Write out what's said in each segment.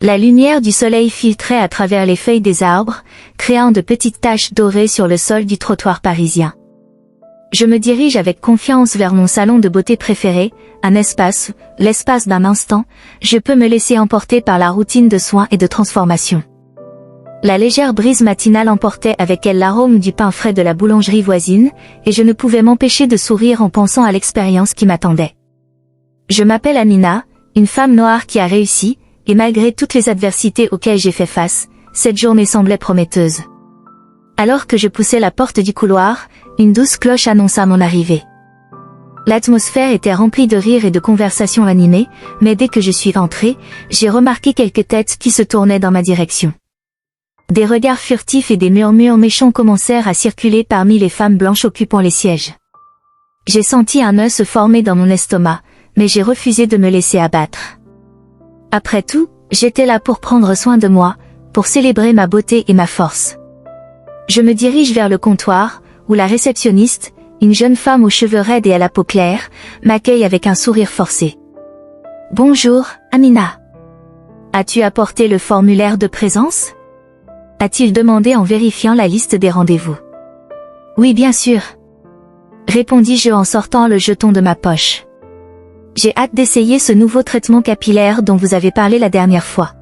La lumière du soleil filtrait à travers les feuilles des arbres, créant de petites taches dorées sur le sol du trottoir parisien. Je me dirige avec confiance vers mon salon de beauté préféré, un espace, l'espace d'un instant, je peux me laisser emporter par la routine de soins et de transformation. La légère brise matinale emportait avec elle l'arôme du pain frais de la boulangerie voisine, et je ne pouvais m'empêcher de sourire en pensant à l'expérience qui m'attendait. Je m'appelle Amina, une femme noire qui a réussi, et malgré toutes les adversités auxquelles j'ai fait face, cette journée semblait prometteuse. Alors que je poussais la porte du couloir, une douce cloche annonça mon arrivée. L'atmosphère était remplie de rires et de conversations animées, mais dès que je suis entrée, j'ai remarqué quelques têtes qui se tournaient dans ma direction. Des regards furtifs et des murmures méchants commencèrent à circuler parmi les femmes blanches occupant les sièges. J'ai senti un nœud se former dans mon estomac, mais j'ai refusé de me laisser abattre. Après tout, j'étais là pour prendre soin de moi, pour célébrer ma beauté et ma force. Je me dirige vers le comptoir, où la réceptionniste, une jeune femme aux cheveux raides et à la peau claire, m'accueille avec un sourire forcé. « Bonjour, Amina. As-tu apporté le formulaire de présence ?» a-t-il demandé en vérifiant la liste des rendez-vous. « Oui, bien sûr. » répondis-je en sortant le jeton de ma poche. « J'ai hâte d'essayer ce nouveau traitement capillaire dont vous avez parlé la dernière fois. »«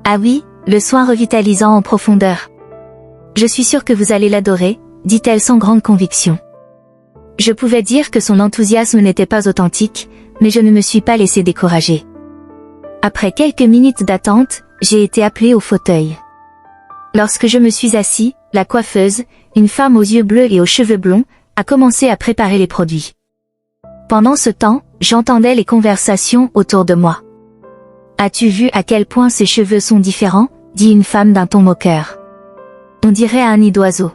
Ah oui, le soin revitalisant en profondeur. Je suis sûre que vous allez l'adorer, » dit-elle sans grande conviction. Je pouvais dire que son enthousiasme n'était pas authentique, mais je ne me suis pas laissé décourager. Après quelques minutes d'attente, j'ai été appelée au fauteuil. Lorsque je me suis assis, la coiffeuse, une femme aux yeux bleus et aux cheveux blonds, a commencé à préparer les produits. Pendant ce temps, j'entendais les conversations autour de moi. « As-tu vu à quel point ses cheveux sont différents ?» dit une femme d'un ton moqueur. « On dirait un nid d'oiseau. »«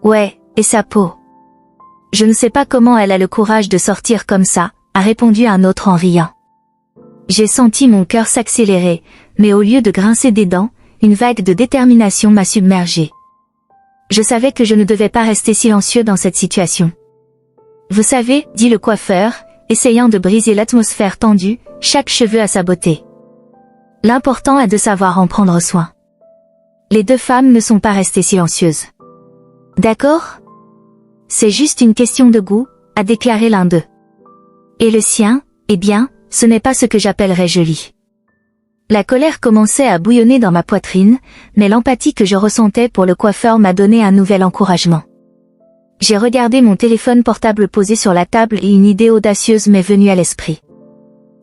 Ouais, et sa peau. Je ne sais pas comment elle a le courage de sortir comme ça, » a répondu un autre en riant. J'ai senti mon cœur s'accélérer, mais au lieu de grincer des dents, une vague de détermination m'a submergée. Je savais que je ne devais pas rester silencieux dans cette situation. « Vous savez, » dit le coiffeur, essayant de briser l'atmosphère tendue, chaque cheveu a sa beauté. L'important est de savoir en prendre soin. Les deux femmes ne sont pas restées silencieuses. « D'accord ? C'est juste une question de goût, » a déclaré l'un d'eux. « Et le sien, eh bien, ce n'est pas ce que j'appellerais joli. » La colère commençait à bouillonner dans ma poitrine, mais l'empathie que je ressentais pour le coiffeur m'a donné un nouvel encouragement. J'ai regardé mon téléphone portable posé sur la table et une idée audacieuse m'est venue à l'esprit.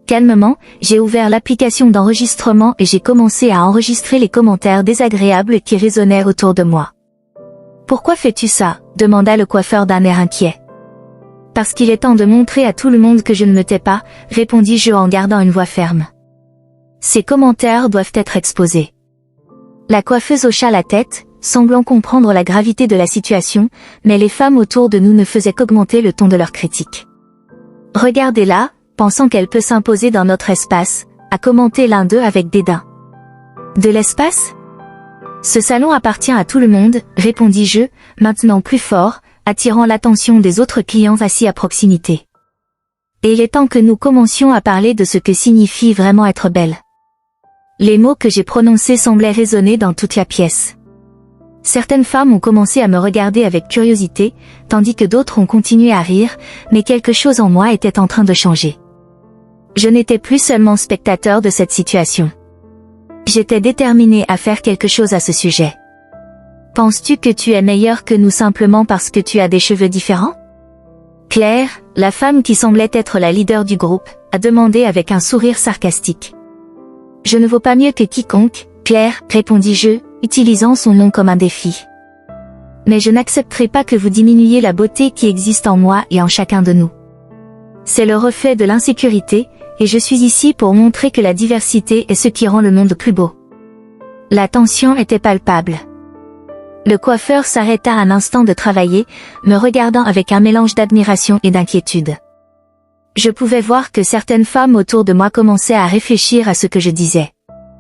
Calmement, j'ai ouvert l'application d'enregistrement et j'ai commencé à enregistrer les commentaires désagréables qui résonnaient autour de moi. « Pourquoi fais-tu ça ?» demanda le coiffeur d'un air inquiet. « Parce qu'il est temps de montrer à tout le monde que je ne me tais pas, » répondis-je en gardant une voix ferme. « Ces commentaires doivent être exposés. » La coiffeuse hocha la tête, semblant comprendre la gravité de la situation, mais les femmes autour de nous ne faisaient qu'augmenter le ton de leurs critiques. « Regardez-la, pensant qu'elle peut s'imposer dans notre espace, » a commenté l'un d'eux avec dédain. « De l'espace ? Ce salon appartient à tout le monde, » répondis-je, maintenant plus fort, attirant l'attention des autres clients assis à proximité. « Et il est temps que nous commencions à parler de ce que signifie vraiment être belle. » Les mots que j'ai prononcés semblaient résonner dans toute la pièce. Certaines femmes ont commencé à me regarder avec curiosité, tandis que d'autres ont continué à rire, mais quelque chose en moi était en train de changer. Je n'étais plus seulement spectateur de cette situation. J'étais déterminée à faire quelque chose à ce sujet. « Penses-tu que tu es meilleure que nous simplement parce que tu as des cheveux différents ?» Claire, la femme qui semblait être la leader du groupe, a demandé avec un sourire sarcastique. « Je ne vaux pas mieux que quiconque, Claire, » répondis-je, utilisant son nom comme un défi. « Mais je n'accepterai pas que vous diminuiez la beauté qui existe en moi et en chacun de nous. C'est le reflet de l'insécurité, et je suis ici pour montrer que la diversité est ce qui rend le monde plus beau. » La tension était palpable. Le coiffeur s'arrêta un instant de travailler, me regardant avec un mélange d'admiration et d'inquiétude. Je pouvais voir que certaines femmes autour de moi commençaient à réfléchir à ce que je disais.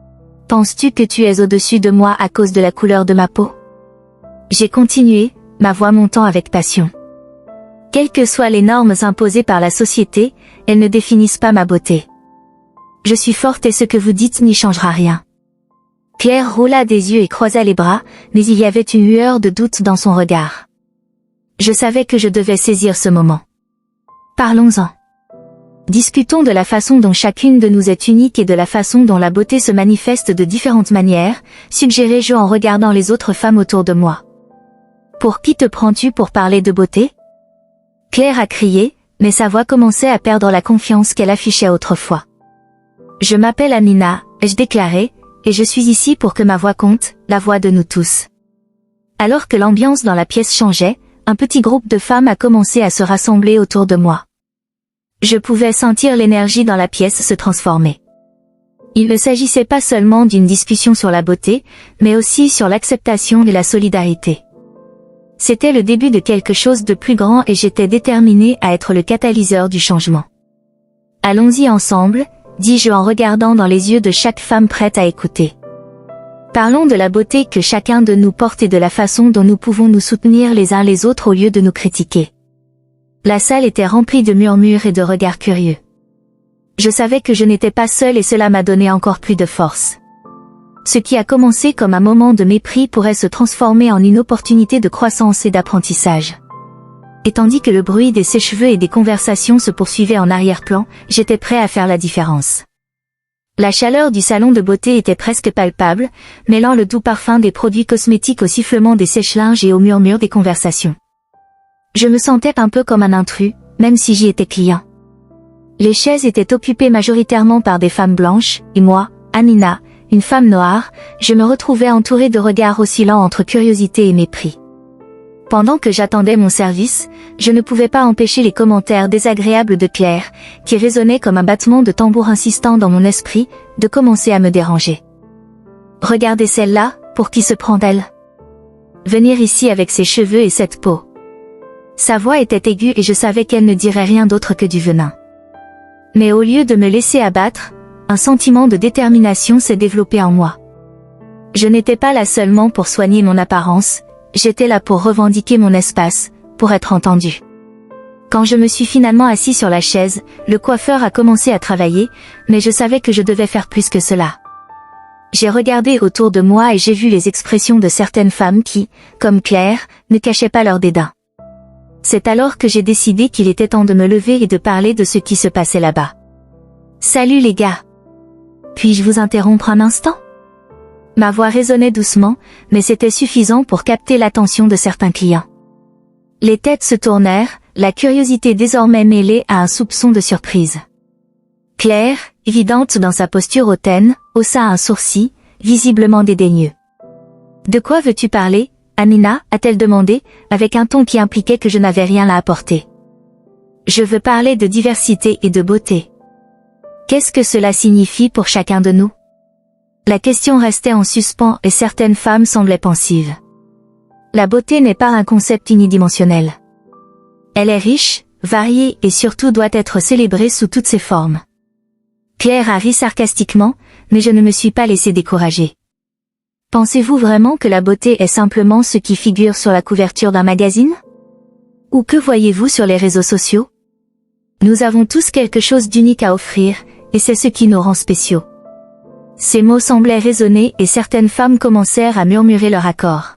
« Penses-tu que tu es au-dessus de moi à cause de la couleur de ma peau ?» J'ai continué, ma voix montant avec passion. « Quelles que soient les normes imposées par la société, elles ne définissent pas ma beauté. Je suis forte et ce que vous dites n'y changera rien. Claire roula des yeux et croisa les bras, mais il y avait une lueur de doute dans son regard. Je savais que je devais saisir ce moment. Parlons-en. Discutons de la façon dont chacune de nous est unique et de la façon dont la beauté se manifeste de différentes manières, suggérai-je en regardant les autres femmes autour de moi. Pour qui te prends-tu pour parler de beauté? Claire a crié, mais sa voix commençait à perdre la confiance qu'elle affichait autrefois. Je m'appelle Amina, ai-je déclaré, et je suis ici pour que ma voix compte, la voix de nous tous. Alors que l'ambiance dans la pièce changeait, un petit groupe de femmes a commencé à se rassembler autour de moi. Je pouvais sentir l'énergie dans la pièce se transformer. Il ne s'agissait pas seulement d'une discussion sur la beauté, mais aussi sur l'acceptation et la solidarité. C'était le début de quelque chose de plus grand et j'étais déterminée à être le catalyseur du changement. Allons-y ensemble, dis-je en regardant dans les yeux de chaque femme prête à écouter. Parlons de la beauté que chacun de nous porte et de la façon dont nous pouvons nous soutenir les uns les autres au lieu de nous critiquer. La salle était remplie de murmures et de regards curieux. Je savais que je n'étais pas seule et cela m'a donné encore plus de force. Ce qui a commencé comme un moment de mépris pourrait se transformer en une opportunité de croissance et d'apprentissage. Et tandis que le bruit des sèche-cheveux et des conversations se poursuivait en arrière-plan, j'étais prêt à faire la différence. La chaleur du salon de beauté était presque palpable, mêlant le doux parfum des produits cosmétiques au sifflement des sèche-linges et au murmure des conversations. Je me sentais un peu comme un intrus, même si j'y étais client. Les chaises étaient occupées majoritairement par des femmes blanches, et moi, Amina, une femme noire, je me retrouvais entourée de regards oscillant entre curiosité et mépris. Pendant que j'attendais mon service, je ne pouvais pas empêcher les commentaires désagréables de Claire, qui résonnaient comme un battement de tambour insistant dans mon esprit, de commencer à me déranger. Regardez celle-là, pour qui se prend elle? Venir ici avec ses cheveux et cette peau. Sa voix était aiguë et je savais qu'elle ne dirait rien d'autre que du venin. Mais au lieu de me laisser abattre, un sentiment de détermination s'est développé en moi. Je n'étais pas là seulement pour soigner mon apparence, j'étais là pour revendiquer mon espace, pour être entendue. Quand je me suis finalement assis sur la chaise, le coiffeur a commencé à travailler, mais je savais que je devais faire plus que cela. J'ai regardé autour de moi et j'ai vu les expressions de certaines femmes qui, comme Claire, ne cachaient pas leur dédain. C'est alors que j'ai décidé qu'il était temps de me lever et de parler de ce qui se passait là-bas. Salut les gars. Puis-je vous interrompre un instant? Ma voix résonnait doucement, mais c'était suffisant pour capter l'attention de certains clients. Les têtes se tournèrent, la curiosité désormais mêlée à un soupçon de surprise. Claire, évidente dans sa posture hautaine, haussa un sourcil, visiblement dédaigneux. De quoi veux-tu parler, Amina, a-t-elle demandé, avec un ton qui impliquait que je n'avais rien à apporter. Je veux parler de diversité et de beauté. Qu'est-ce que cela signifie pour chacun de nous? La question restait en suspens et certaines femmes semblaient pensives. La beauté n'est pas un concept unidimensionnel. Elle est riche, variée et surtout doit être célébrée sous toutes ses formes. Claire a ri sarcastiquement, mais je ne me suis pas laissé décourager. Pensez-vous vraiment que la beauté est simplement ce qui figure sur la couverture d'un magazine? Ou que voyez-vous sur les réseaux sociaux? Nous avons tous quelque chose d'unique à offrir, et c'est ce qui nous rend spéciaux. Ces mots semblaient résonner et certaines femmes commencèrent à murmurer leur accord.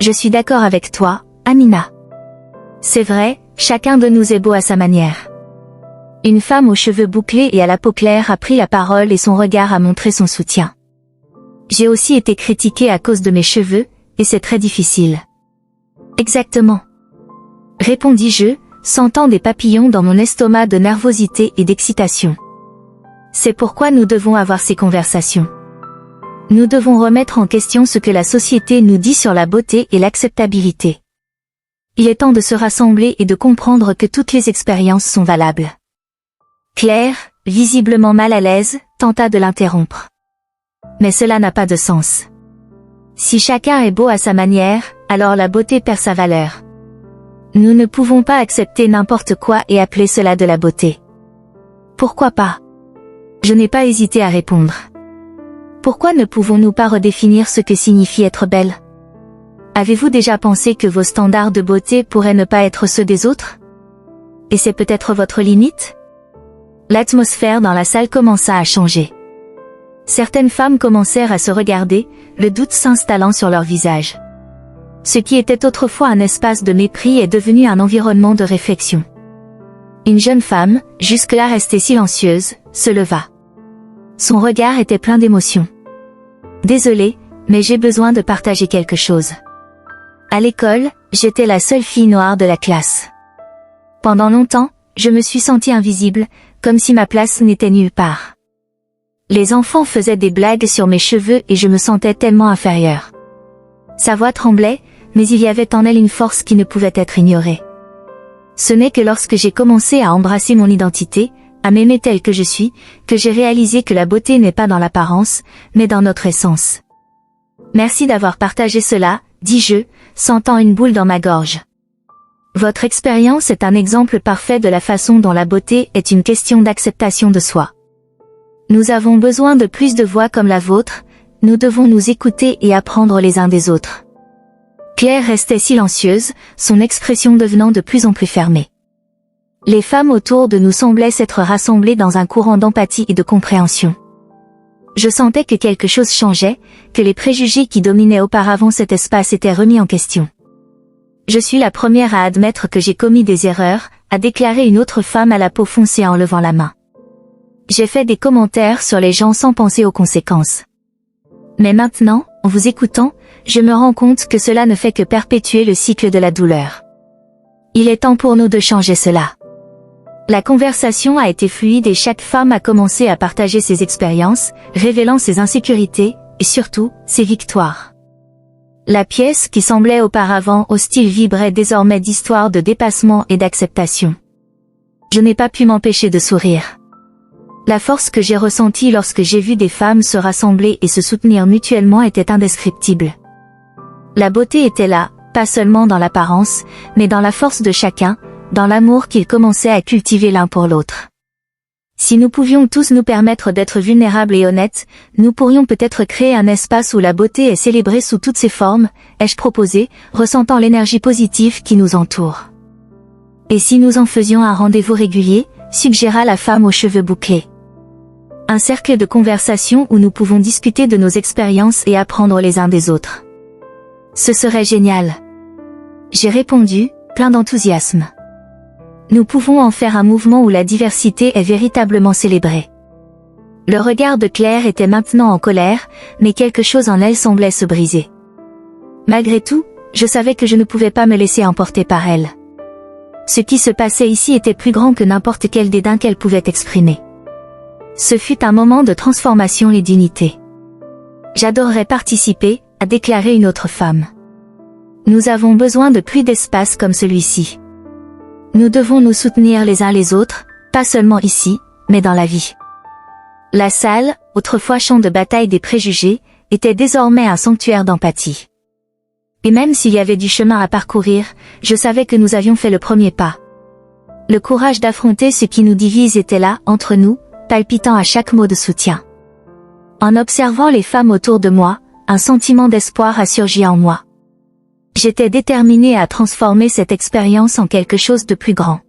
Je suis d'accord avec toi, Amina. C'est vrai, chacun de nous est beau à sa manière. Une femme aux cheveux bouclés et à la peau claire a pris la parole et son regard a montré son soutien. J'ai aussi été critiquée à cause de mes cheveux, et c'est très difficile. Exactement. Répondis-je, sentant des papillons dans mon estomac de nervosité et d'excitation. C'est pourquoi nous devons avoir ces conversations. Nous devons remettre en question ce que la société nous dit sur la beauté et l'acceptabilité. Il est temps de se rassembler et de comprendre que toutes les expériences sont valables. Claire, visiblement mal à l'aise, tenta de l'interrompre. Mais cela n'a pas de sens. Si chacun est beau à sa manière, alors la beauté perd sa valeur. Nous ne pouvons pas accepter n'importe quoi et appeler cela de la beauté. Pourquoi pas? Je n'ai pas hésité à répondre. Pourquoi ne pouvons-nous pas redéfinir ce que signifie être belle? Avez-vous déjà pensé que vos standards de beauté pourraient ne pas être ceux des autres? Et c'est peut-être votre limite? L'atmosphère dans la salle commença à changer. Certaines femmes commencèrent à se regarder, le doute s'installant sur leur visage. Ce qui était autrefois un espace de mépris est devenu un environnement de réflexion. Une jeune femme, jusque-là restée silencieuse, se leva. Son regard était plein d'émotion. Désolée, mais j'ai besoin de partager quelque chose. À l'école, j'étais la seule fille noire de la classe. Pendant longtemps, je me suis sentie invisible, comme si ma place n'était nulle part. Les enfants faisaient des blagues sur mes cheveux et je me sentais tellement inférieure. Sa voix tremblait, mais il y avait en elle une force qui ne pouvait être ignorée. Ce n'est que lorsque j'ai commencé à embrasser mon identité, à m'aimer telle que je suis, que j'ai réalisé que la beauté n'est pas dans l'apparence, mais dans notre essence. Merci d'avoir partagé cela, dis-je, sentant une boule dans ma gorge. Votre expérience est un exemple parfait de la façon dont la beauté est une question d'acceptation de soi. Nous avons besoin de plus de voix comme la vôtre, nous devons nous écouter et apprendre les uns des autres. Claire restait silencieuse, son expression devenant de plus en plus fermée. Les femmes autour de nous semblaient s'être rassemblées dans un courant d'empathie et de compréhension. Je sentais que quelque chose changeait, que les préjugés qui dominaient auparavant cet espace étaient remis en question. Je suis la première à admettre que j'ai commis des erreurs, a déclaré une autre femme à la peau foncée en levant la main. J'ai fait des commentaires sur les gens sans penser aux conséquences. Mais maintenant, en vous écoutant, je me rends compte que cela ne fait que perpétuer le cycle de la douleur. Il est temps pour nous de changer cela. La conversation a été fluide et chaque femme a commencé à partager ses expériences, révélant ses insécurités, et surtout, ses victoires. La pièce qui semblait auparavant hostile vibrait désormais d'histoires de dépassement et d'acceptation. Je n'ai pas pu m'empêcher de sourire. La force que j'ai ressentie lorsque j'ai vu des femmes se rassembler et se soutenir mutuellement était indescriptible. La beauté était là, pas seulement dans l'apparence, mais dans la force de chacun, dans l'amour qu'ils commençaient à cultiver l'un pour l'autre. Si nous pouvions tous nous permettre d'être vulnérables et honnêtes, nous pourrions peut-être créer un espace où la beauté est célébrée sous toutes ses formes, ai-je proposé, ressentant l'énergie positive qui nous entoure. Et si nous en faisions un rendez-vous régulier, suggéra la femme aux cheveux bouclés. Un cercle de conversation où nous pouvons discuter de nos expériences et apprendre les uns des autres. Ce serait génial. J'ai répondu, plein d'enthousiasme. Nous pouvons en faire un mouvement où la diversité est véritablement célébrée. Le regard de Claire était maintenant en colère, mais quelque chose en elle semblait se briser. Malgré tout, je savais que je ne pouvais pas me laisser emporter par elle. Ce qui se passait ici était plus grand que n'importe quel dédain qu'elle pouvait exprimer. Ce fut un moment de transformation et d'unité. J'adorerais participer, a déclaré une autre femme. Nous avons besoin de plus d'espace comme celui-ci. Nous devons nous soutenir les uns les autres, pas seulement ici, mais dans la vie. La salle, autrefois champ de bataille des préjugés, était désormais un sanctuaire d'empathie. Et même s'il y avait du chemin à parcourir, je savais que nous avions fait le premier pas. Le courage d'affronter ce qui nous divise était là, entre nous, palpitant à chaque mot de soutien. En observant les femmes autour de moi, un sentiment d'espoir a surgi en moi. J'étais déterminée à transformer cette expérience en quelque chose de plus grand.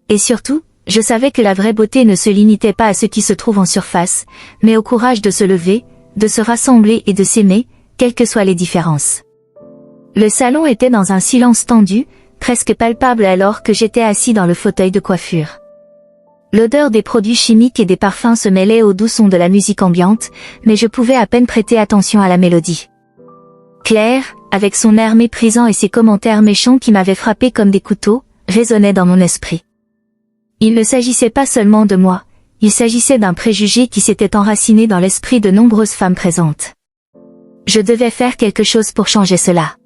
Et surtout, je savais que la vraie beauté ne se limitait pas à ce qui se trouve en surface, mais au courage de se lever, de se rassembler et de s'aimer, quelles que soient les différences. Le salon était dans un silence tendu, presque palpable alors que j'étais assis dans le fauteuil de coiffure. L'odeur des produits chimiques et des parfums se mêlait aux doux sons de la musique ambiante, mais je pouvais à peine prêter attention à la mélodie. Claire, avec son air méprisant et ses commentaires méchants qui m'avaient frappé comme des couteaux, résonnait dans mon esprit. Il ne s'agissait pas seulement de moi, il s'agissait d'un préjugé qui s'était enraciné dans l'esprit de nombreuses femmes présentes. Je devais faire quelque chose pour changer cela.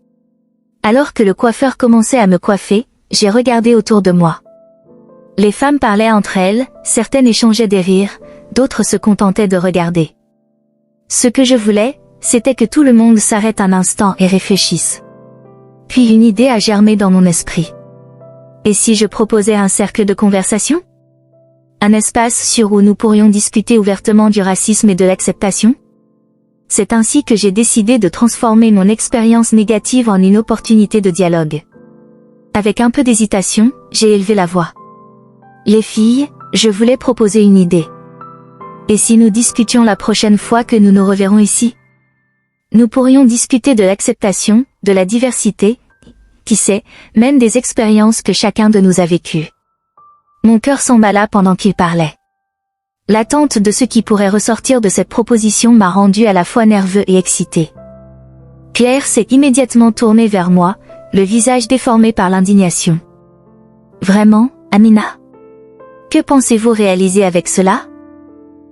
Alors que le coiffeur commençait à me coiffer, j'ai regardé autour de moi. Les femmes parlaient entre elles, certaines échangeaient des rires, d'autres se contentaient de regarder. Ce que je voulais, c'était que tout le monde s'arrête un instant et réfléchisse. Puis une idée a germé dans mon esprit. Et si je proposais un cercle de conversation? Un espace sur où nous pourrions discuter ouvertement du racisme et de l'acceptation? C'est ainsi que j'ai décidé de transformer mon expérience négative en une opportunité de dialogue. Avec un peu d'hésitation, j'ai élevé la voix. Les filles, Je voulais proposer une idée. Et si nous discutions la prochaine fois que nous nous reverrons ici? Nous pourrions discuter de l'acceptation, de la diversité, qui sait, même des expériences que chacun de nous a vécues. Mon cœur s'emballa pendant qu'il parlait. L'attente de ce qui pourrait ressortir de cette proposition m'a rendu à la fois nerveux et excité. Claire s'est immédiatement tournée vers moi, le visage déformé par l'indignation. Vraiment, Amina? Que pensez-vous réaliser avec cela?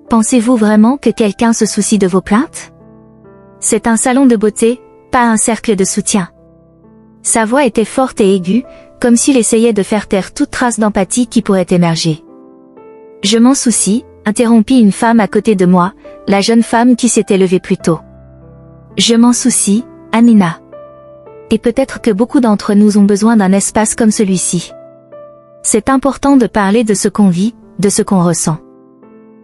Pensez-vous vraiment que quelqu'un se soucie de vos plaintes? C'est un salon de beauté, pas un cercle de soutien. Sa voix était forte et aiguë, comme s'il essayait de faire taire toute trace d'empathie qui pourrait émerger. Je m'en soucie, interrompit une femme à côté de moi, la jeune femme qui s'était levée plus tôt. Je m'en soucie, Amina. Et peut-être que beaucoup d'entre nous ont besoin d'un espace comme celui-ci. C'est important de parler de ce qu'on vit, de ce qu'on ressent.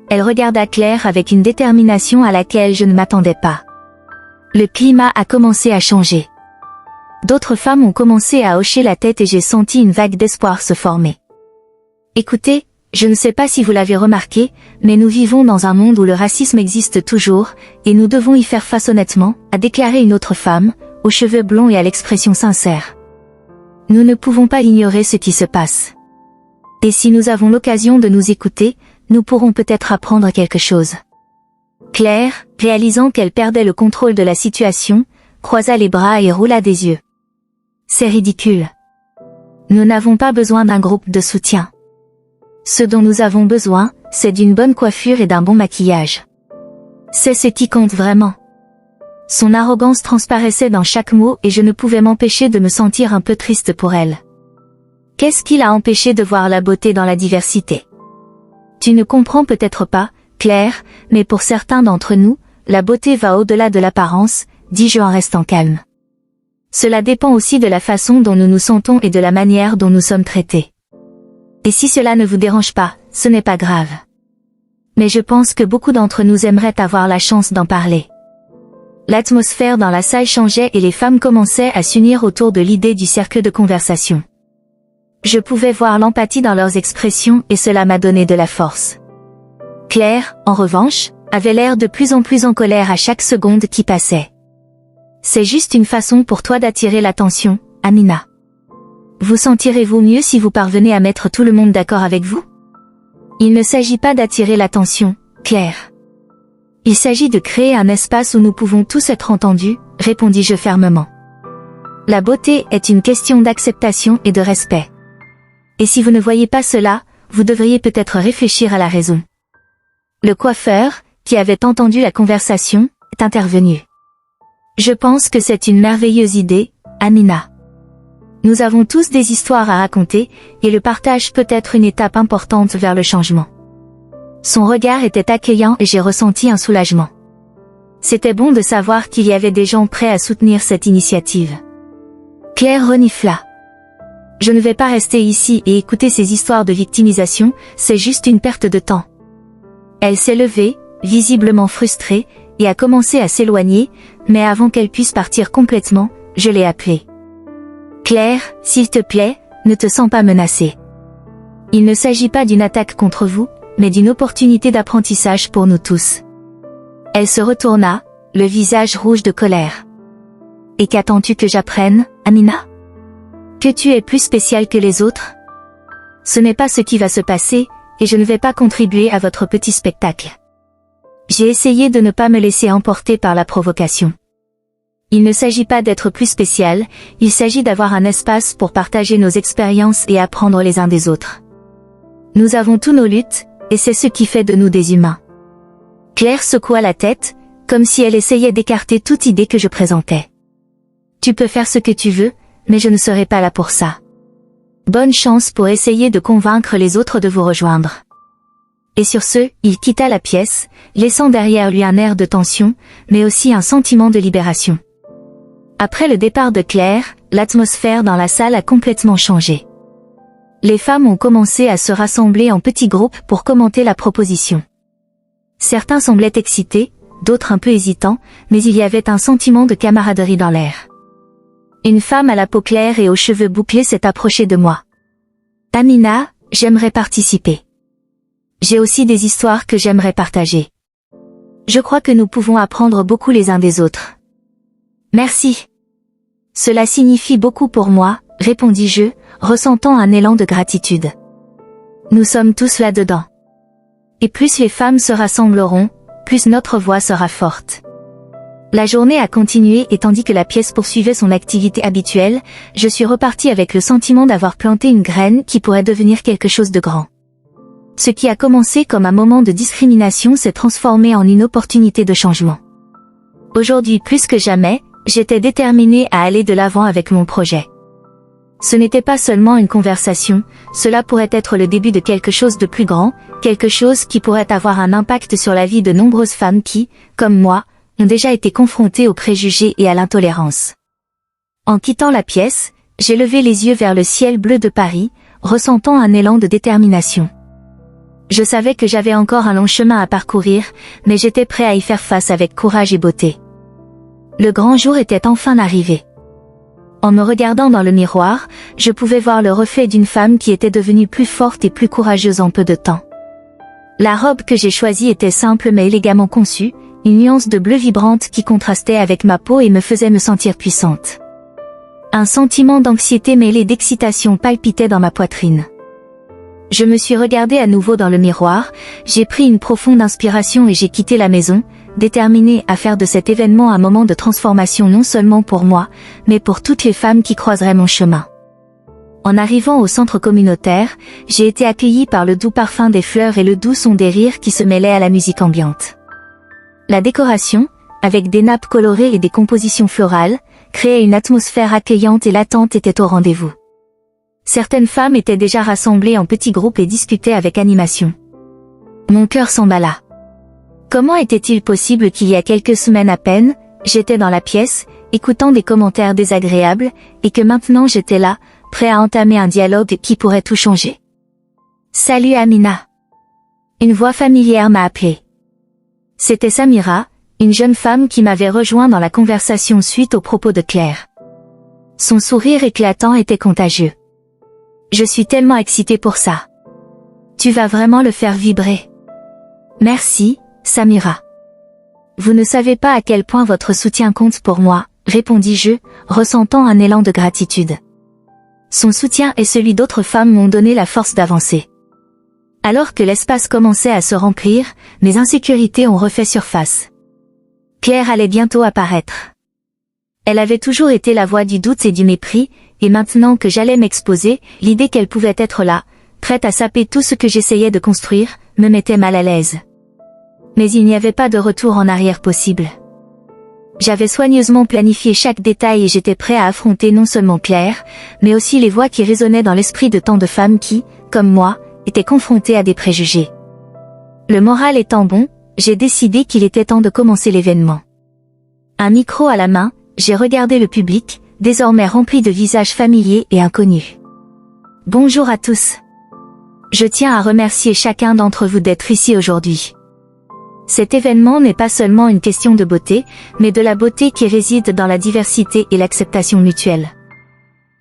Elle regarda Claire avec une détermination à laquelle je ne m'attendais pas. Le climat a commencé à changer. D'autres femmes ont commencé à hocher la tête et j'ai senti une vague d'espoir se former. Écoutez, je ne sais pas si vous l'avez remarqué, mais nous vivons dans un monde où le racisme existe toujours, et nous devons y faire face honnêtement, a déclaré une autre femme, aux cheveux blonds et à l'expression sincère. Nous ne pouvons pas ignorer ce qui se passe. Et si nous avons l'occasion de nous écouter, nous pourrons peut-être apprendre quelque chose. Claire, réalisant qu'elle perdait le contrôle de la situation, croisa les bras et roula des yeux. C'est ridicule. Nous n'avons pas besoin d'un groupe de soutien. Ce dont nous avons besoin, c'est d'une bonne coiffure et d'un bon maquillage. C'est ce qui compte vraiment. Son arrogance transparaissait dans chaque mot et je ne pouvais m'empêcher de me sentir un peu triste pour elle. Qu'est-ce qui l'a empêché de voir la beauté dans la diversité? Tu ne comprends peut-être pas, Claire, mais pour certains d'entre nous, la beauté va au-delà de l'apparence, dis-je en restant calme. Cela dépend aussi de la façon dont nous nous sentons et de la manière dont nous sommes traités. Et si cela ne vous dérange pas, ce n'est pas grave. Mais je pense que beaucoup d'entre nous aimeraient avoir la chance d'en parler. L'atmosphère dans la salle changeait et les femmes commençaient à s'unir autour de l'idée du cercle de conversation. Je pouvais voir l'empathie dans leurs expressions et cela m'a donné de la force. Claire, en revanche, avait l'air de plus en plus en colère à chaque seconde qui passait. C'est juste une façon pour toi d'attirer l'attention, Amina. Vous sentirez-vous mieux si vous parvenez à mettre tout le monde d'accord avec vous? Il ne s'agit pas d'attirer l'attention, Claire. Il s'agit de créer un espace où nous pouvons tous être entendus, répondis-je fermement. La beauté est une question d'acceptation et de respect. Et si vous ne voyez pas cela, vous devriez peut-être réfléchir à la raison. Le coiffeur, qui avait entendu la conversation, est intervenu. Je pense que c'est une merveilleuse idée, Amina. Nous avons tous des histoires à raconter, et le partage peut être une étape importante vers le changement. Son regard était accueillant et j'ai ressenti un soulagement. C'était bon de savoir qu'il y avait des gens prêts à soutenir cette initiative. Claire renifla. Je ne vais pas rester ici et écouter ces histoires de victimisation, c'est juste une perte de temps. Elle s'est levée, visiblement frustrée, et a commencé à s'éloigner, mais avant qu'elle puisse partir complètement, je l'ai appelée. Claire, s'il te plaît, ne te sens pas menacée. Il ne s'agit pas d'une attaque contre vous, mais d'une opportunité d'apprentissage pour nous tous. Elle se retourna, le visage rouge de colère. Et qu'attends-tu que j'apprenne, Amina? Que tu es plus spéciale que les autres? Ce n'est pas ce qui va se passer, et je ne vais pas contribuer à votre petit spectacle. J'ai essayé de ne pas me laisser emporter par la provocation. Il ne s'agit pas d'être plus spécial, il s'agit d'avoir un espace pour partager nos expériences et apprendre les uns des autres. Nous avons tous nos luttes, et c'est ce qui fait de nous des humains. Claire secoua la tête, comme si elle essayait d'écarter toute idée que je présentais. Tu peux faire ce que tu veux, mais je ne serai pas là pour ça. Bonne chance pour essayer de convaincre les autres de vous rejoindre. Et sur ce, il quitta la pièce, laissant derrière lui un air de tension, mais aussi un sentiment de libération. Après le départ de Claire, l'atmosphère dans la salle a complètement changé. Les femmes ont commencé à se rassembler en petits groupes pour commenter la proposition. Certains semblaient excités, d'autres un peu hésitants, mais il y avait un sentiment de camaraderie dans l'air. Une femme à la peau claire et aux cheveux bouclés s'est approchée de moi. Amina, j'aimerais participer. j'ai aussi des histoires que j'aimerais partager. Je crois que nous pouvons apprendre beaucoup les uns des autres. Merci. Cela signifie beaucoup pour moi, répondis-je, ressentant un élan de gratitude. Nous sommes tous là-dedans. Et plus les femmes se rassembleront, plus notre voix sera forte. La journée a continué et tandis que la pièce poursuivait son activité habituelle, je suis reparti avec le sentiment d'avoir planté une graine qui pourrait devenir quelque chose de grand. Ce qui a commencé comme un moment de discrimination s'est transformé en une opportunité de changement. Aujourd'hui plus que jamais, j'étais déterminée à aller de l'avant avec mon projet. Ce n'était pas seulement une conversation, cela pourrait être le début de quelque chose de plus grand, quelque chose qui pourrait avoir un impact sur la vie de nombreuses femmes qui, comme moi, ont déjà été confrontées aux préjugés et à l'intolérance. En quittant la pièce, j'ai levé les yeux vers le ciel bleu de Paris, ressentant un élan de détermination. Je savais que j'avais encore un long chemin à parcourir, mais j'étais prêt à y faire face avec courage et beauté. Le grand jour était enfin arrivé. En me regardant dans le miroir, je pouvais voir le reflet d'une femme qui était devenue plus forte et plus courageuse en peu de temps. La robe que j'ai choisie était simple mais élégamment conçue, une nuance de bleu vibrante qui contrastait avec ma peau et me faisait me sentir puissante. Un sentiment d'anxiété mêlé d'excitation palpitait dans ma poitrine. Je me suis regardée à nouveau dans le miroir, j'ai pris une profonde inspiration et j'ai quitté la maison, déterminée à faire de cet événement un moment de transformation non seulement pour moi, mais pour toutes les femmes qui croiseraient mon chemin. En arrivant au centre communautaire, j'ai été accueillie par le doux parfum des fleurs et le doux son des rires qui se mêlaient à la musique ambiante. La décoration, avec des nappes colorées et des compositions florales, créait une atmosphère accueillante et l'attente était au rendez-vous. Certaines femmes étaient déjà rassemblées en petits groupes et discutaient avec animation. Mon cœur s'emballa. Comment était-il possible qu'il y a quelques semaines à peine, j'étais dans la pièce, écoutant des commentaires désagréables, et que maintenant j'étais là, prêt à entamer un dialogue qui pourrait tout changer. « Salut Amina !» Une voix familière m'a appelé. C'était Samira, une jeune femme qui m'avait rejoint dans la conversation suite aux propos de Claire. Son sourire éclatant était contagieux. Je suis tellement excitée pour ça. Tu vas vraiment le faire vibrer. Merci, Samira. Vous ne savez pas à quel point votre soutien compte pour moi, répondis-je, ressentant un élan de gratitude. Son soutien et celui d'autres femmes m'ont donné la force d'avancer. Alors que l'espace commençait à se remplir, mes insécurités ont refait surface. Claire allait bientôt apparaître. Elle avait toujours été la voix du doute et du mépris, et maintenant que j'allais m'exposer, l'idée qu'elle pouvait être là, prête à saper tout ce que j'essayais de construire, me mettait mal à l'aise. Mais il n'y avait pas de retour en arrière possible. J'avais soigneusement planifié chaque détail et j'étais prêt à affronter non seulement Claire, mais aussi les voix qui résonnaient dans l'esprit de tant de femmes qui, comme moi, étaient confrontées à des préjugés. Le moral étant bon, j'ai décidé qu'il était temps de commencer l'événement. Un micro à la main, j'ai regardé le public, désormais rempli de visages familiers et inconnus. Bonjour à tous. Je tiens à remercier chacun d'entre vous d'être ici aujourd'hui. Cet événement n'est pas seulement une question de beauté, mais de la beauté qui réside dans la diversité et l'acceptation mutuelle.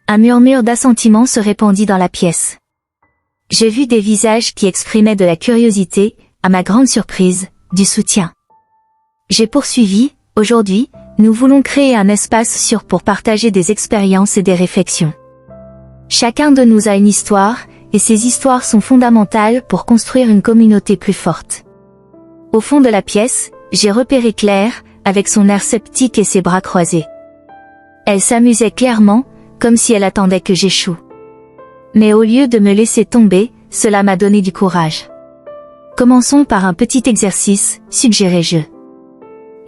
Un murmure d'assentiment se répandit dans la pièce. J'ai vu des visages qui exprimaient de la curiosité, à ma grande surprise, du soutien. J'ai poursuivi, aujourd'hui, nous voulons créer un espace sûr pour partager des expériences et des réflexions. Chacun de nous a une histoire, et ces histoires sont fondamentales pour construire une communauté plus forte. Au fond de la pièce, j'ai repéré Claire, avec son air sceptique et ses bras croisés. Elle s'amusait clairement, comme si elle attendait que j'échoue. Mais au lieu de me laisser tomber, cela m'a donné du courage. Commençons par un petit exercice, suggérai-je.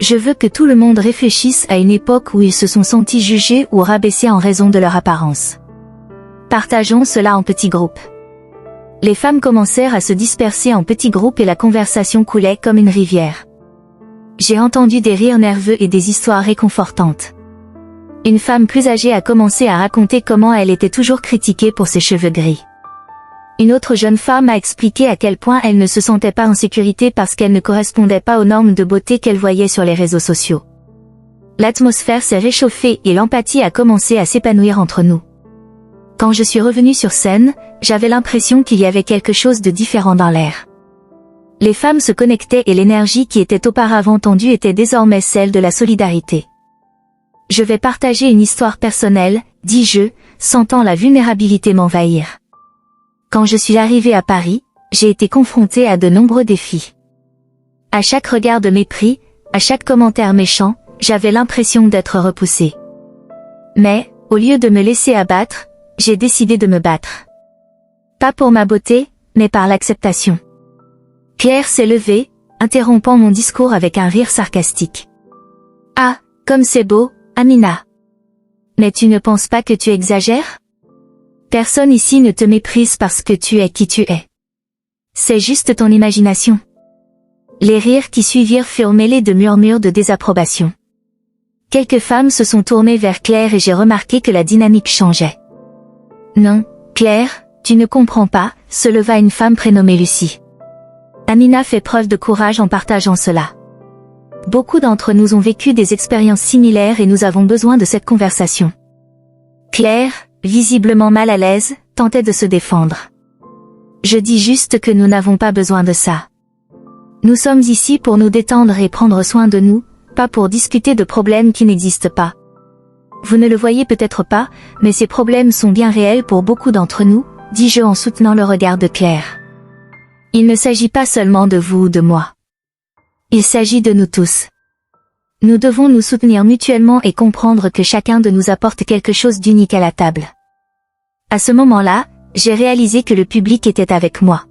Je veux que tout le monde réfléchisse à une époque où ils se sont sentis jugés ou rabaissés en raison de leur apparence. Partageons cela en petits groupes. Les femmes commencèrent à se disperser en petits groupes et la conversation coulait comme une rivière. J'ai entendu des rires nerveux et des histoires réconfortantes. Une femme plus âgée a commencé à raconter comment elle était toujours critiquée pour ses cheveux gris. Une autre jeune femme a expliqué à quel point elle ne se sentait pas en sécurité parce qu'elle ne correspondait pas aux normes de beauté qu'elle voyait sur les réseaux sociaux. L'atmosphère s'est réchauffée et l'empathie a commencé à s'épanouir entre nous. Quand je suis revenue sur scène, j'avais l'impression qu'il y avait quelque chose de différent dans l'air. Les femmes se connectaient et l'énergie qui était auparavant tendue était désormais celle de la solidarité. Je vais partager une histoire personnelle, dis-je, sentant la vulnérabilité m'envahir. Quand je suis arrivée à Paris, j'ai été confrontée à de nombreux défis. À chaque regard de mépris, à chaque commentaire méchant, j'avais l'impression d'être repoussée. Mais, au lieu de me laisser abattre, j'ai décidé de me battre. Pas pour ma beauté, mais par l'acceptation. Claire s'est levée, interrompant mon discours avec un rire sarcastique. « Ah, comme c'est beau, Amina. Mais tu ne penses pas que tu exagères? Personne ici ne te méprise parce que tu es qui tu es. C'est juste ton imagination. » Les rires qui suivirent furent mêlés de murmures de désapprobation. Quelques femmes se sont tournées vers Claire et j'ai remarqué que la dynamique changeait. « Non, Claire, tu ne comprends pas », se leva une femme prénommée Lucie. Amina fait preuve de courage en partageant cela. Beaucoup d'entre nous ont vécu des expériences similaires et nous avons besoin de cette conversation. Claire, visiblement mal à l'aise, tentait de se défendre. Je dis juste que nous n'avons pas besoin de ça. Nous sommes ici pour nous détendre et prendre soin de nous, pas pour discuter de problèmes qui n'existent pas. Vous ne le voyez peut-être pas, mais ces problèmes sont bien réels pour beaucoup d'entre nous, dis-je en soutenant le regard de Claire. Il ne s'agit pas seulement de vous ou de moi. Il s'agit de nous tous. Nous devons nous soutenir mutuellement et comprendre que chacun de nous apporte quelque chose d'unique à la table. À ce moment-là, j'ai réalisé que le public était avec moi.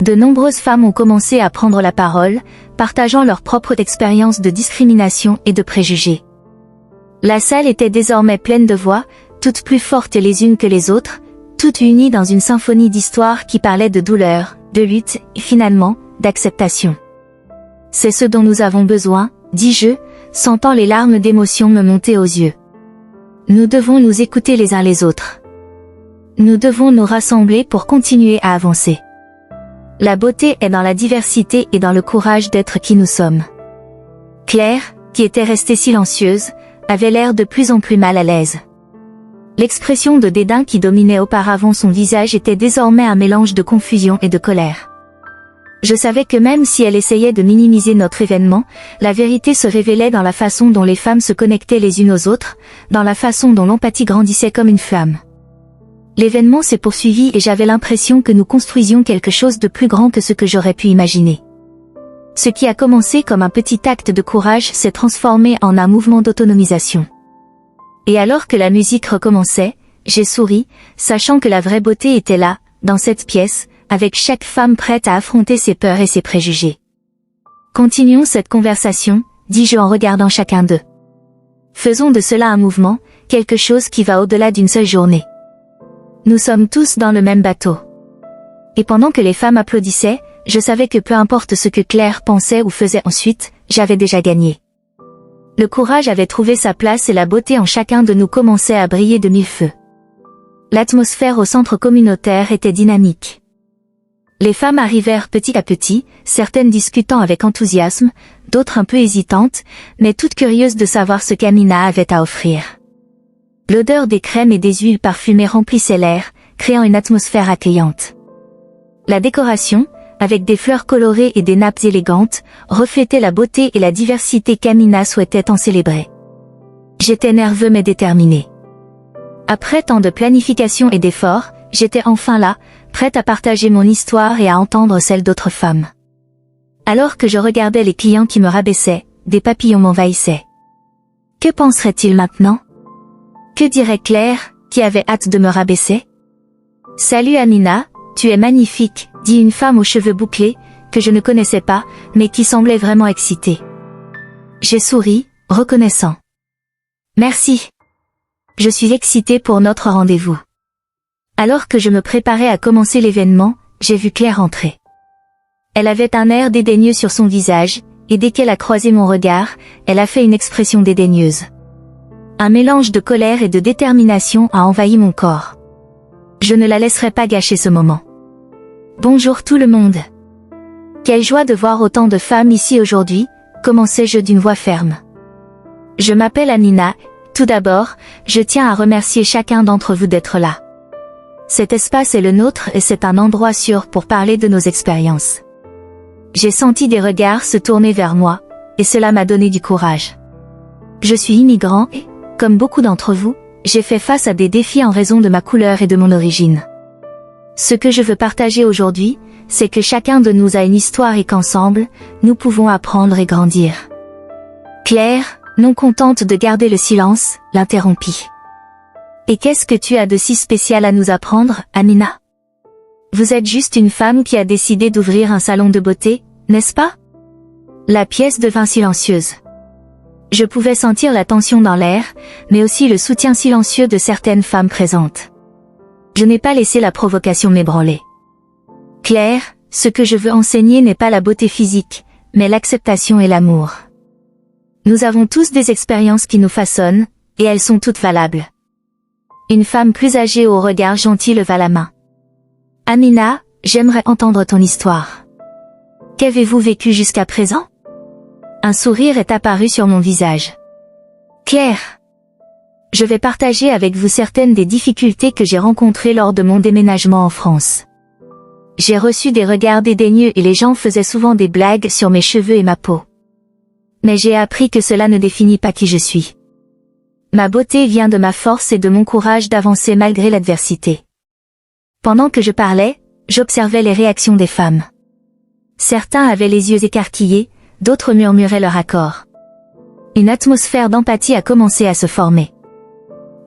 De nombreuses femmes ont commencé à prendre la parole, partageant leur propre expérience de discrimination et de préjugés. La salle était désormais pleine de voix, toutes plus fortes les unes que les autres, toutes unies dans une symphonie d'histoires qui parlaient de douleur, de lutte et finalement, d'acceptation. C'est ce dont nous avons besoin, dis-je, sentant les larmes d'émotion me monter aux yeux. Nous devons nous écouter les uns les autres. Nous devons nous rassembler pour continuer à avancer. La beauté est dans la diversité et dans le courage d'être qui nous sommes. Claire, qui était restée silencieuse, avait l'air de plus en plus mal à l'aise. L'expression de dédain qui dominait auparavant son visage était désormais un mélange de confusion et de colère. Je savais que même si elle essayait de minimiser notre événement, la vérité se révélait dans la façon dont les femmes se connectaient les unes aux autres, dans la façon dont l'empathie grandissait comme une flamme. L'événement s'est poursuivi et j'avais l'impression que nous construisions quelque chose de plus grand que ce que j'aurais pu imaginer. Ce qui a commencé comme un petit acte de courage s'est transformé en un mouvement d'autonomisation. Et alors que la musique recommençait, j'ai souri, sachant que la vraie beauté était là, dans cette pièce, avec chaque femme prête à affronter ses peurs et ses préjugés. Continuons cette conversation, dis-je en regardant chacun d'eux. Faisons de cela un mouvement, quelque chose qui va au-delà d'une seule journée. Nous sommes tous dans le même bateau. Et pendant que les femmes applaudissaient, je savais que peu importe ce que Claire pensait ou faisait ensuite, j'avais déjà gagné. Le courage avait trouvé sa place et la beauté en chacun de nous commençait à briller de mille feux. L'atmosphère au centre communautaire était dynamique. Les femmes arrivèrent petit à petit, certaines discutant avec enthousiasme, d'autres un peu hésitantes, mais toutes curieuses de savoir ce qu'Amina avait à offrir. L'odeur des crèmes et des huiles parfumées remplissait l'air, créant une atmosphère accueillante. La décoration, avec des fleurs colorées et des nappes élégantes, reflétait la beauté et la diversité qu'Amina souhaitait en célébrer. J'étais nerveux mais déterminé. Après tant de planification et d'efforts, j'étais enfin là, prête à partager mon histoire et à entendre celle d'autres femmes. Alors que je regardais les clients qui me rabaissaient, des papillons m'envahissaient. Que penserait-il maintenant? Que dirait Claire, qui avait hâte de me rabaisser? « Salut Amina, tu es magnifique », dit une femme aux cheveux bouclés, que je ne connaissais pas, mais qui semblait vraiment excitée. J'ai souri, reconnaissant. « Merci. Je suis excitée pour notre rendez-vous. » Alors que je me préparais à commencer l'événement, j'ai vu Claire entrer. Elle avait un air dédaigneux sur son visage, et dès qu'elle a croisé mon regard, elle a fait une expression dédaigneuse. Un mélange de colère et de détermination a envahi mon corps. Je ne la laisserai pas gâcher ce moment. Bonjour tout le monde. Quelle joie de voir autant de femmes ici aujourd'hui, commençai-je d'une voix ferme. Je m'appelle Amina, tout d'abord, je tiens à remercier chacun d'entre vous d'être là. Cet espace est le nôtre et c'est un endroit sûr pour parler de nos expériences. J'ai senti des regards se tourner vers moi, et cela m'a donné du courage. Je suis immigrant et, comme beaucoup d'entre vous, j'ai fait face à des défis en raison de ma couleur et de mon origine. Ce que je veux partager aujourd'hui, c'est que chacun de nous a une histoire et qu'ensemble, nous pouvons apprendre et grandir. Claire, non contente de garder le silence, l'interrompit. Et qu'est-ce que tu as de si spécial à nous apprendre, Amina? Vous êtes juste une femme qui a décidé d'ouvrir un salon de beauté, n'est-ce pas? La pièce devint silencieuse. Je pouvais sentir la tension dans l'air, mais aussi le soutien silencieux de certaines femmes présentes. Je n'ai pas laissé la provocation m'ébranler. Claire, ce que je veux enseigner n'est pas la beauté physique, mais l'acceptation et l'amour. Nous avons tous des expériences qui nous façonnent, et elles sont toutes valables. Une femme plus âgée au regard gentil leva la main. Amina, j'aimerais entendre ton histoire. Qu'avez-vous vécu jusqu'à présent? Un sourire est apparu sur mon visage. Claire, je vais partager avec vous certaines des difficultés que j'ai rencontrées lors de mon déménagement en France. J'ai reçu des regards dédaigneux et les gens faisaient souvent des blagues sur mes cheveux et ma peau. Mais j'ai appris que cela ne définit pas qui je suis. Ma beauté vient de ma force et de mon courage d'avancer malgré l'adversité. Pendant que je parlais, j'observais les réactions des femmes. Certains avaient les yeux écarquillés, d'autres murmuraient leur accord. Une atmosphère d'empathie a commencé à se former.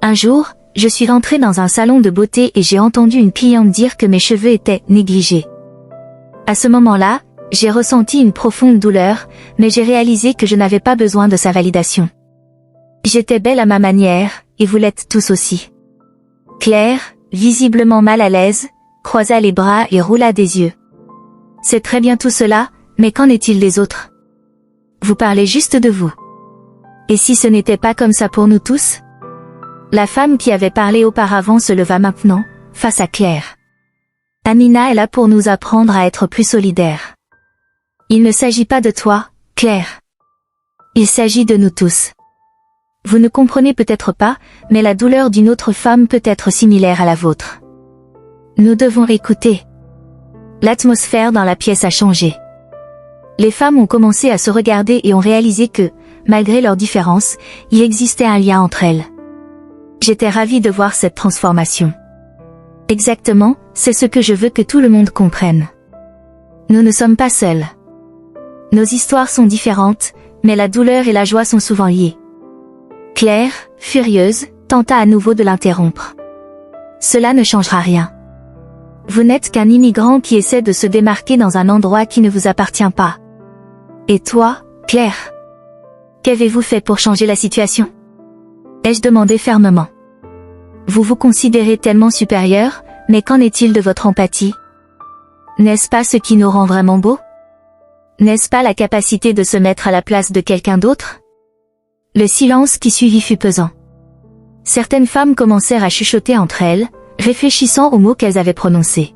Un jour, je suis rentrée dans un salon de beauté et j'ai entendu une cliente dire que mes cheveux étaient négligés. À ce moment-là, j'ai ressenti une profonde douleur, mais j'ai réalisé que je n'avais pas besoin de sa validation. J'étais belle à ma manière, et vous l'êtes tous aussi. Claire, visiblement mal à l'aise, croisa les bras et roula des yeux. C'est très bien tout cela, mais qu'en est-il des autres? Vous parlez juste de vous. Et si ce n'était pas comme ça pour nous tous? La femme qui avait parlé auparavant se leva maintenant, face à Claire. Amina est là pour nous apprendre à être plus solidaires. Il ne s'agit pas de toi, Claire. Il s'agit de nous tous. Vous ne comprenez peut-être pas, mais la douleur d'une autre femme peut être similaire à la vôtre. Nous devons écouter. L'atmosphère dans la pièce a changé. Les femmes ont commencé à se regarder et ont réalisé que, malgré leurs différences, il existait un lien entre elles. J'étais ravie de voir cette transformation. Exactement, c'est ce que je veux que tout le monde comprenne. Nous ne sommes pas seuls. Nos histoires sont différentes, mais la douleur et la joie sont souvent liées. Claire, furieuse, tenta à nouveau de l'interrompre. Cela ne changera rien. Vous n'êtes qu'un immigrant qui essaie de se démarquer dans un endroit qui ne vous appartient pas. Et toi, Claire? Qu'avez-vous fait pour changer la situation? Ai-je demandé fermement. Vous vous considérez tellement supérieur, mais qu'en est-il de votre empathie? N'est-ce pas ce qui nous rend vraiment beaux? N'est-ce pas la capacité de se mettre à la place de quelqu'un d'autre? Le silence qui suivit fut pesant. Certaines femmes commencèrent à chuchoter entre elles, réfléchissant aux mots qu'elles avaient prononcés.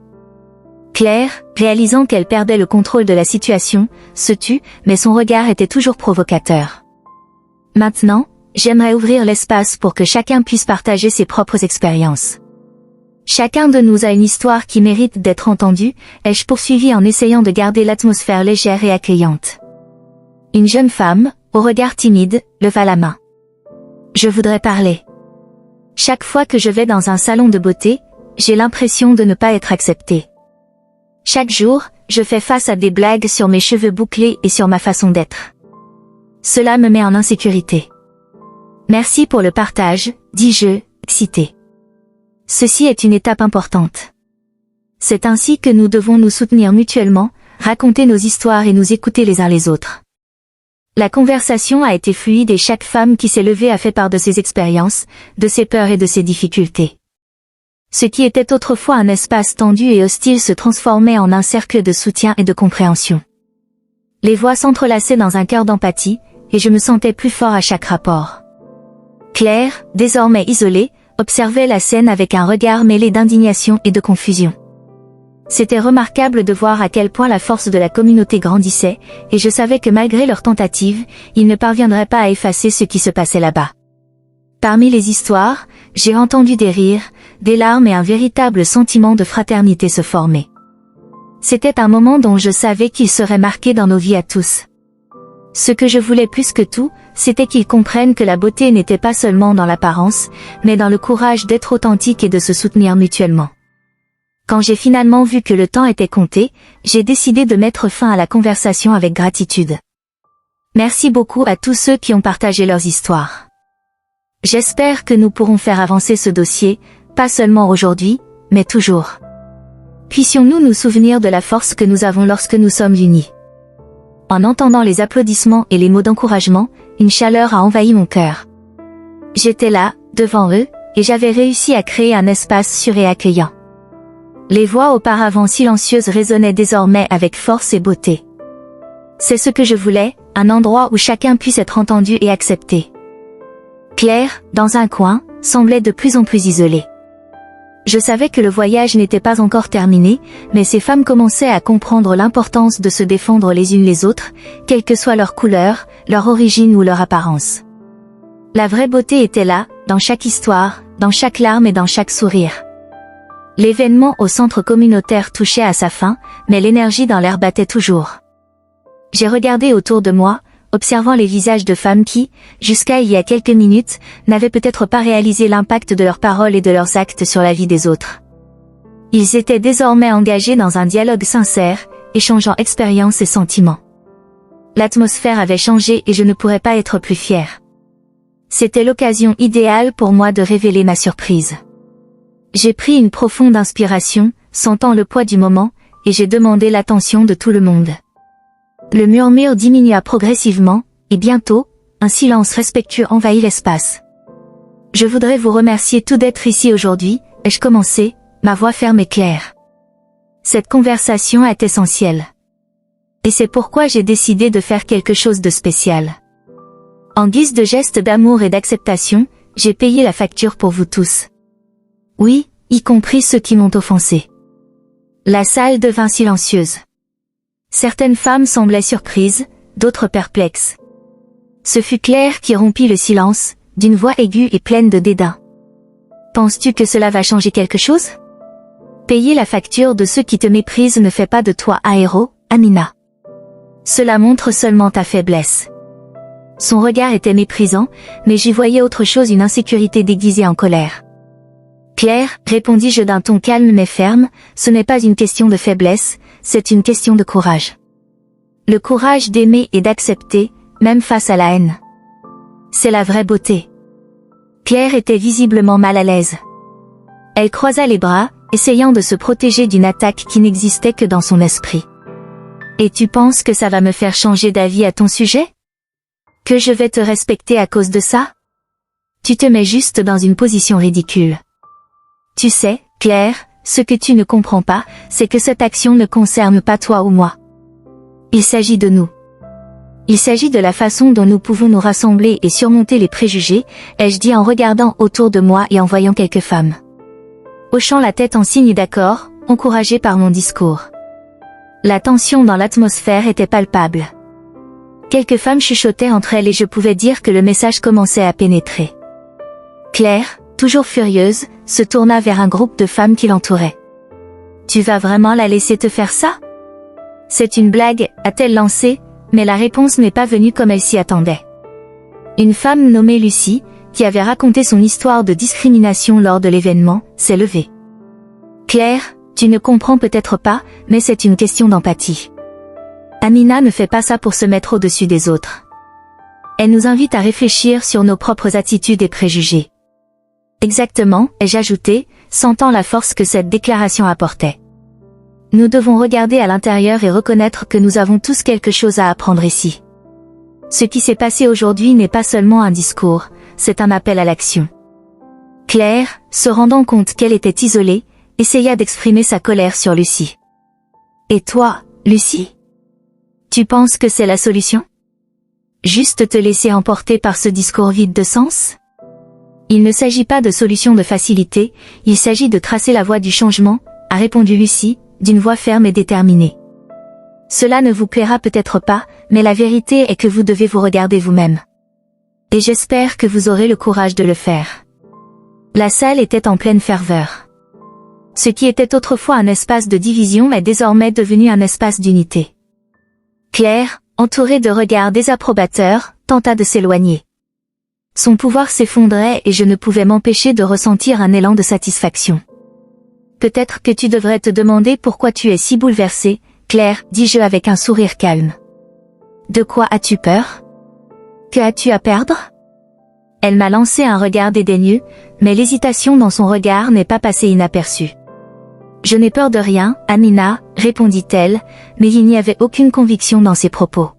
Claire, réalisant qu'elle perdait le contrôle de la situation, se tut, mais son regard était toujours provocateur. Maintenant, j'aimerais ouvrir l'espace pour que chacun puisse partager ses propres expériences. Chacun de nous a une histoire qui mérite d'être entendue, ai-je poursuivi en essayant de garder l'atmosphère légère et accueillante. Une jeune femme, au regard timide, leva la main. Je voudrais parler. Chaque fois que je vais dans un salon de beauté, j'ai l'impression de ne pas être acceptée. Chaque jour, je fais face à des blagues sur mes cheveux bouclés et sur ma façon d'être. Cela me met en insécurité. Merci pour le partage, dis-je, excitée. Ceci est une étape importante. C'est ainsi que nous devons nous soutenir mutuellement, raconter nos histoires et nous écouter les uns les autres. La conversation a été fluide et chaque femme qui s'est levée a fait part de ses expériences, de ses peurs et de ses difficultés. Ce qui était autrefois un espace tendu et hostile se transformait en un cercle de soutien et de compréhension. Les voix s'entrelaçaient dans un cœur d'empathie, et je me sentais plus fort à chaque rapport. Claire, désormais isolée, observait la scène avec un regard mêlé d'indignation et de confusion. C'était remarquable de voir à quel point la force de la communauté grandissait, et je savais que malgré leurs tentatives, ils ne parviendraient pas à effacer ce qui se passait là-bas. Parmi les histoires, j'ai entendu des rires, des larmes et un véritable sentiment de fraternité se former. C'était un moment dont je savais qu'il serait marqué dans nos vies à tous. Ce que je voulais plus que tout, c'était qu'ils comprennent que la beauté n'était pas seulement dans l'apparence, mais dans le courage d'être authentique et de se soutenir mutuellement. Quand j'ai finalement vu que le temps était compté, j'ai décidé de mettre fin à la conversation avec gratitude. Merci beaucoup à tous ceux qui ont partagé leurs histoires. J'espère que nous pourrons faire avancer ce dossier, pas seulement aujourd'hui, mais toujours. Puissions-nous nous souvenir de la force que nous avons lorsque nous sommes unis. En entendant les applaudissements et les mots d'encouragement, une chaleur a envahi mon cœur. J'étais là, devant eux, et j'avais réussi à créer un espace sûr et accueillant. Les voix auparavant silencieuses résonnaient désormais avec force et beauté. C'est ce que je voulais, un endroit où chacun puisse être entendu et accepté. Claire, dans un coin, semblait de plus en plus isolée. Je savais que le voyage n'était pas encore terminé, mais ces femmes commençaient à comprendre l'importance de se défendre les unes les autres, quelle que soit leur couleur, leur origine ou leur apparence. La vraie beauté était là, dans chaque histoire, dans chaque larme et dans chaque sourire. L'événement au centre communautaire touchait à sa fin, mais l'énergie dans l'air battait toujours. J'ai regardé autour de moi, observant les visages de femmes qui, jusqu'à il y a quelques minutes, n'avaient peut-être pas réalisé l'impact de leurs paroles et de leurs actes sur la vie des autres. Ils étaient désormais engagés dans un dialogue sincère, échangeant expériences et sentiments. L'atmosphère avait changé et je ne pourrais pas être plus fière. C'était l'occasion idéale pour moi de révéler ma surprise. J'ai pris une profonde inspiration, sentant le poids du moment, et j'ai demandé l'attention de tout le monde. Le murmure diminua progressivement, et bientôt, un silence respectueux envahit l'espace. Je voudrais vous remercier tous d'être ici aujourd'hui, ai-je commencé, ma voix ferme et claire. Cette conversation est essentielle. Et c'est pourquoi j'ai décidé de faire quelque chose de spécial. En guise de geste d'amour et d'acceptation, j'ai payé la facture pour vous tous. Oui, y compris ceux qui m'ont offensé. La salle devint silencieuse. Certaines femmes semblaient surprises, d'autres perplexes. Ce fut Claire qui rompit le silence, d'une voix aiguë et pleine de dédain. Penses-tu que cela va changer quelque chose? Payer la facture de ceux qui te méprisent ne fait pas de toi un héros, Amina. Cela montre seulement ta faiblesse. Son regard était méprisant, mais j'y voyais autre chose, une insécurité déguisée en colère. Claire, répondis-je d'un ton calme mais ferme, ce n'est pas une question de faiblesse, c'est une question de courage. Le courage d'aimer et d'accepter, même face à la haine. C'est la vraie beauté. Claire était visiblement mal à l'aise. Elle croisa les bras, essayant de se protéger d'une attaque qui n'existait que dans son esprit. Et tu penses que ça va me faire changer d'avis à ton sujet? Que je vais te respecter à cause de ça? Tu te mets juste dans une position ridicule. Tu sais, Claire, ce que tu ne comprends pas, c'est que cette action ne concerne pas toi ou moi. Il s'agit de nous. Il s'agit de la façon dont nous pouvons nous rassembler et surmonter les préjugés, ai-je dit en regardant autour de moi et en voyant quelques femmes. Hochant la tête en signe d'accord, encouragée par mon discours. La tension dans l'atmosphère était palpable. Quelques femmes chuchotaient entre elles et je pouvais dire que le message commençait à pénétrer. Claire, toujours furieuse, se tourna vers un groupe de femmes qui l'entouraient. Tu vas vraiment la laisser te faire ça? C'est une blague, a-t-elle lancé, mais la réponse n'est pas venue comme elle s'y attendait. Une femme nommée Lucie, qui avait raconté son histoire de discrimination lors de l'événement, s'est levée. Claire, tu ne comprends peut-être pas, mais c'est une question d'empathie. Amina ne fait pas ça pour se mettre au-dessus des autres. Elle nous invite à réfléchir sur nos propres attitudes et préjugés. Exactement, ai-je ajouté, sentant la force que cette déclaration apportait. Nous devons regarder à l'intérieur et reconnaître que nous avons tous quelque chose à apprendre ici. Ce qui s'est passé aujourd'hui n'est pas seulement un discours, c'est un appel à l'action. Claire, se rendant compte qu'elle était isolée, essaya d'exprimer sa colère sur Lucie. Et toi, Lucie? Tu penses que c'est la solution? Juste te laisser emporter par ce discours vide de sens? Il ne s'agit pas de solution de facilité, il s'agit de tracer la voie du changement, a répondu Lucie, d'une voix ferme et déterminée. Cela ne vous plaira peut-être pas, mais la vérité est que vous devez vous regarder vous-même. Et j'espère que vous aurez le courage de le faire. La salle était en pleine ferveur. Ce qui était autrefois un espace de division est désormais devenu un espace d'unité. Claire, entourée de regards désapprobateurs, tenta de s'éloigner. Son pouvoir s'effondrait et je ne pouvais m'empêcher de ressentir un élan de satisfaction. Peut-être que tu devrais te demander pourquoi tu es si bouleversée, Claire, dis-je avec un sourire calme. De quoi as-tu peur? Que as-tu à perdre? Elle m'a lancé un regard dédaigneux, mais l'hésitation dans son regard n'est pas passée inaperçue. Je n'ai peur de rien, Amina, répondit-elle, mais il n'y avait aucune conviction dans ses propos.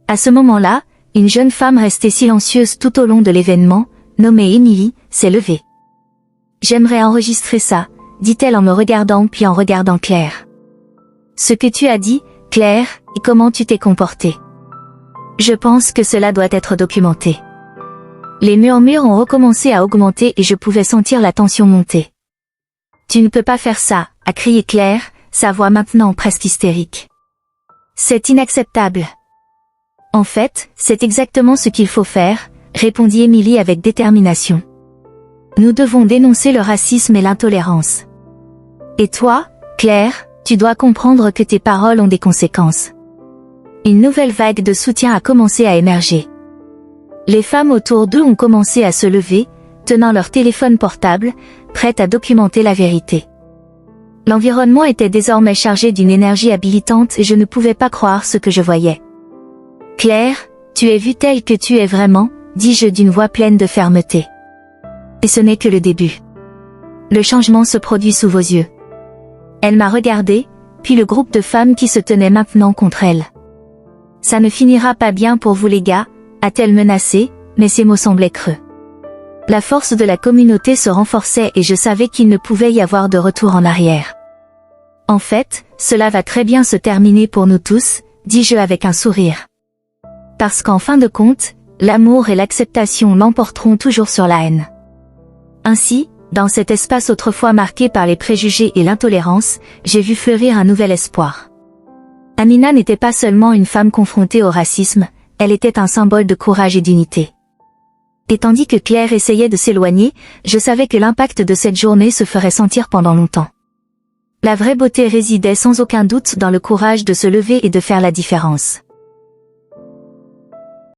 À ce moment-là, une jeune femme restée silencieuse tout au long de l'événement, nommée Émilie, s'est levée. J'aimerais enregistrer ça, dit-elle en me regardant puis en regardant Claire. Ce que tu as dit, Claire, et comment tu t'es comportée. Je pense que cela doit être documenté. Les murmures ont recommencé à augmenter et je pouvais sentir la tension monter. Tu ne peux pas faire ça, a crié Claire, sa voix maintenant presque hystérique. C'est inacceptable. En fait, c'est exactement ce qu'il faut faire, répondit Émilie avec détermination. Nous devons dénoncer le racisme et l'intolérance. Et toi, Claire, tu dois comprendre que tes paroles ont des conséquences. Une nouvelle vague de soutien a commencé à émerger. Les femmes autour d'eux ont commencé à se lever, tenant leur téléphone portable, prêtes à documenter la vérité. L'environnement était désormais chargé d'une énergie habilitante et je ne pouvais pas croire ce que je voyais. Claire, tu es vue telle que tu es vraiment, dis-je d'une voix pleine de fermeté. Et ce n'est que le début. Le changement se produit sous vos yeux. Elle m'a regardé, puis le groupe de femmes qui se tenaient maintenant contre elle. Ça ne finira pas bien pour vous les gars, a-t-elle menacé, mais ses mots semblaient creux. La force de la communauté se renforçait et je savais qu'il ne pouvait y avoir de retour en arrière. En fait, cela va très bien se terminer pour nous tous, dis-je avec un sourire. Parce qu'en fin de compte, l'amour et l'acceptation l'emporteront toujours sur la haine. Ainsi, dans cet espace autrefois marqué par les préjugés et l'intolérance, j'ai vu fleurir un nouvel espoir. Amina n'était pas seulement une femme confrontée au racisme, elle était un symbole de courage et d'unité. Et tandis que Claire essayait de s'éloigner, je savais que l'impact de cette journée se ferait sentir pendant longtemps. La vraie beauté résidait sans aucun doute dans le courage de se lever et de faire la différence.